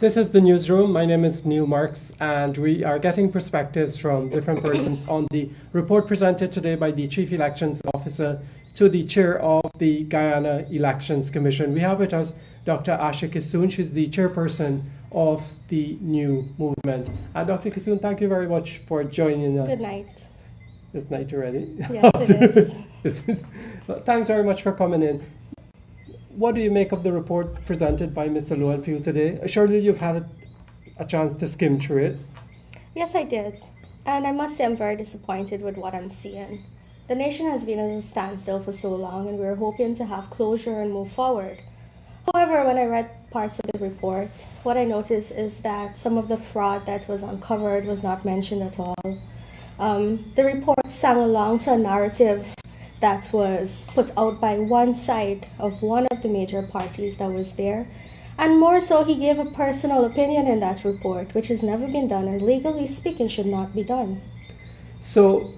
This is the newsroom. My name is Neil Marks, and we are getting perspectives from different persons on the report presented today by the Chief Elections Officer to the Chair of the Guyana Elections Commission. We have with us Dr. Asha Kissoon. She's the chairperson of the new movement. Dr. Kissoon, thank you very much for joining us. Good night. It's night already? Yes, it is. Well, thanks very much for coming in. What do you make of the report presented by Mr. Lowenfield today? Surely you've had a chance to skim through it. Yes, I did. And I must say I'm very disappointed with what I'm seeing. The nation has been at a standstill for so long, and we're hoping to have closure and move forward. However, when I read parts of the report, what I noticed is that some of the fraud that was uncovered was not mentioned at all. The report sang along to a narrative that was put out by one side of one of the major parties that was there. And more so, he gave a personal opinion in that report, which has never been done and legally speaking should not be done. So,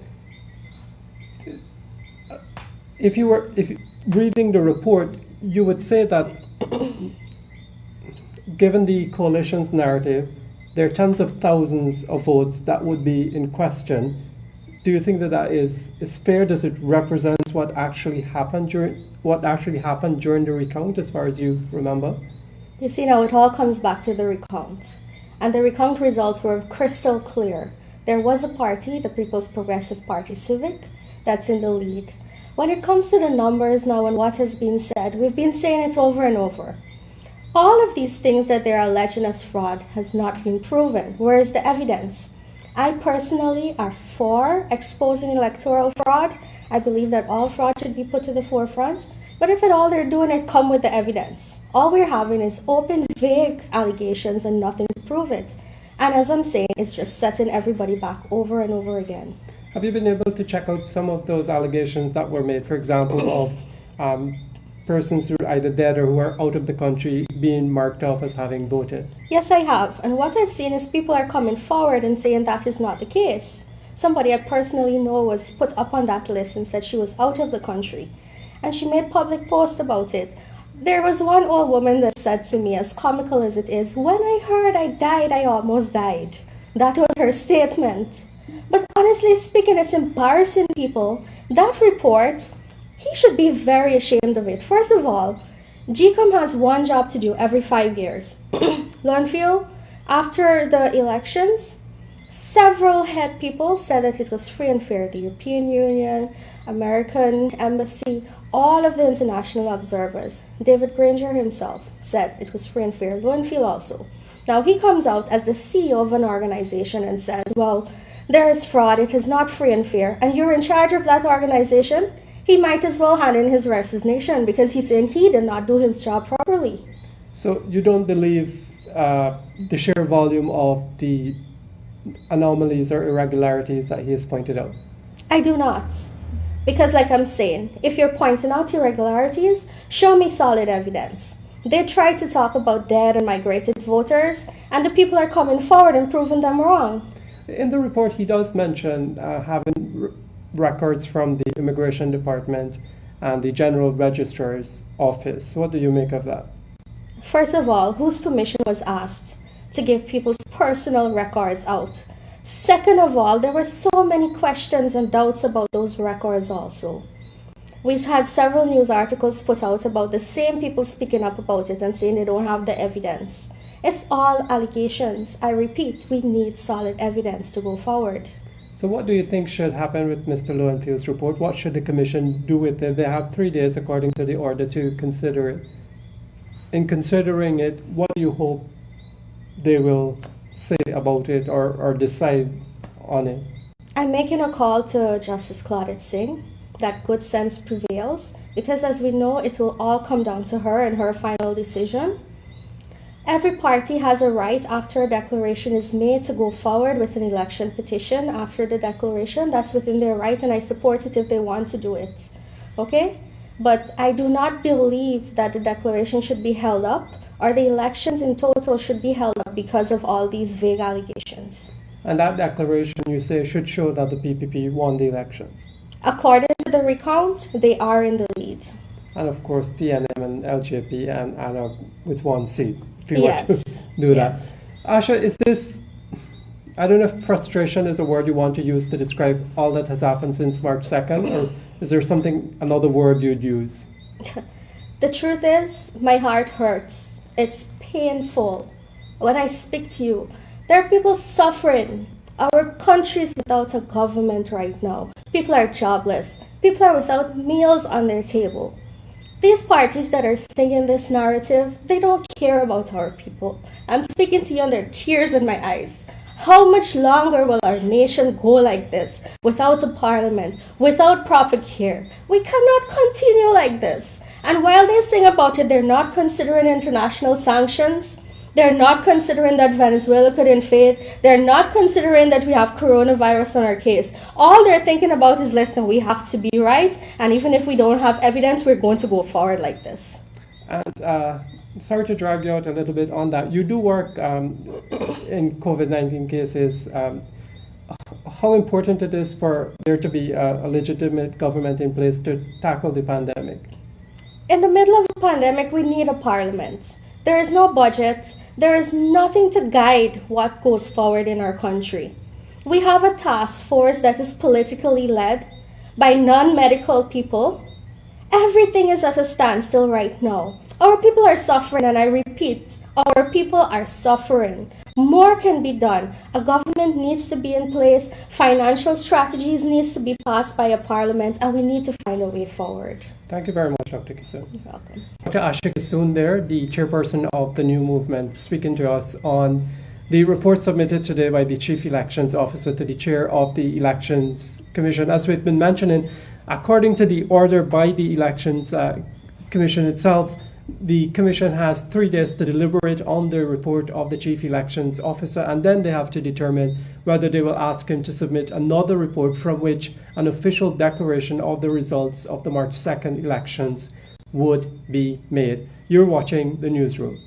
if reading the report, you would say that given the coalition's narrative, there are tens of thousands of votes that would be in question. Do you think that is fair? Does it represent what actually happened during the recount, as far as you remember? You see, now it all comes back to the recount, and the recount results were crystal clear. There was a party, the People's Progressive Party Civic, that's in the lead. When it comes to the numbers now and what has been said, we've been saying it over and over. All of these things that they're alleging as fraud has not been proven. Where is the evidence? I personally are for exposing electoral fraud. I believe that all fraud should be put to the forefront. But if at all they're doing it, come with the evidence. All we're having is open, vague allegations and nothing to prove it. And as I'm saying, it's just setting everybody back over and over again. Have you been able to check out some of those allegations that were made, for example, of persons who are either dead or who are out of the country being marked off as having voted? Yes, I have. And what I've seen is people are coming forward and saying that is not the case. Somebody I personally know was put up on that list and said she was out of the country. And she made public posts about it. There was one old woman that said to me, as comical as it is, "When I heard I died, I almost died." That was her statement. But honestly speaking, it's embarrassing, people. That report, he should be very ashamed of it. First of all, GCOM has one job to do every 5 years. Lowenfield, after the elections, several head people said that it was free and fair. The European Union, American Embassy, all of the international observers. David Granger himself said it was free and fair. Lowenfield also. Now he comes out as the CEO of an organization and says, well, there is fraud, it is not free and fair, and you're in charge of that organization. He might as well hand in his resignation because he's saying he did not do his job properly. So you don't believe the sheer volume of the anomalies or irregularities that he has pointed out? I do not. Because like I'm saying, if you're pointing out irregularities, show me solid evidence. They tried to talk about dead and migrated voters, and the people are coming forward and proving them wrong. In the report, he does mention having records from the Immigration Department and the General Registrar's Office. What do you make of that? First of all, whose permission was asked to give people's personal records out? Second of all, there were so many questions and doubts about those records also. We've had several news articles put out about the same people speaking up about it and saying they don't have the evidence. It's all allegations. I repeat, we need solid evidence to go forward. So what do you think should happen with Mr. Lowenfield's report? What should the Commission do with it? They have 3 days, according to the order, to consider it. In considering it, what do you hope they will say about it or decide on it? I'm making a call to Justice Claudette Singh that good sense prevails, because as we know, it will all come down to her and her final decision. Every party has a right after a declaration is made to go forward with an election petition after the declaration. That's within their right, and I support it if they want to do it. Okay? But I do not believe that the declaration should be held up or the elections in total should be held up because of all these vague allegations. And that declaration, you say, should show that the PPP won the elections? According to the recount, they are in the lead. And of course, TNM and LJP and ANA with one seat. Yes. do Yes. that. Asha, is this, I don't know if frustration is a word you want to use to describe all that has happened since March 2nd, or is there another word you'd use? The truth is, my heart hurts. It's painful. When I speak to you, there are people suffering. Our country is without a government right now. People are jobless. People are without meals on their table. These parties that are singing this narrative, they don't care about our people. I'm speaking to you and there are tears in my eyes. How much longer will our nation go like this, without a parliament, without proper care? We cannot continue like this. And while they sing about it, they're not considering international sanctions. They're not considering that Venezuela could invade. They're not considering that we have coronavirus on our case. All they're thinking about is, listen, we have to be right. And even if we don't have evidence, we're going to go forward like this. And sorry to drag you out a little bit on that. You do work in COVID-19 cases. How important it is for there to be a legitimate government in place to tackle the pandemic? In the middle of a pandemic, we need a parliament. There is no budget. There is nothing to guide what goes forward in our country. We have a task force that is politically led by non-medical people. Everything is at a standstill right now. Our people are suffering, and I repeat, our people are suffering. More can be done. A government needs to be in place. Financial strategies needs to be passed by a parliament, and we need to find a way forward. Thank you very much, Dr. Kissoon. You're welcome. Dr. Asha Kissoon there, the chairperson of the New Movement, speaking to us on the report submitted today by the Chief Elections Officer to the Chair of the Elections Commission. As we've been mentioning, according to the order by the Elections Commission itself, the Commission has 3 days to deliberate on the report of the Chief Elections Officer, and then they have to determine whether they will ask him to submit another report from which an official declaration of the results of the March 2nd elections would be made. You're watching the newsroom.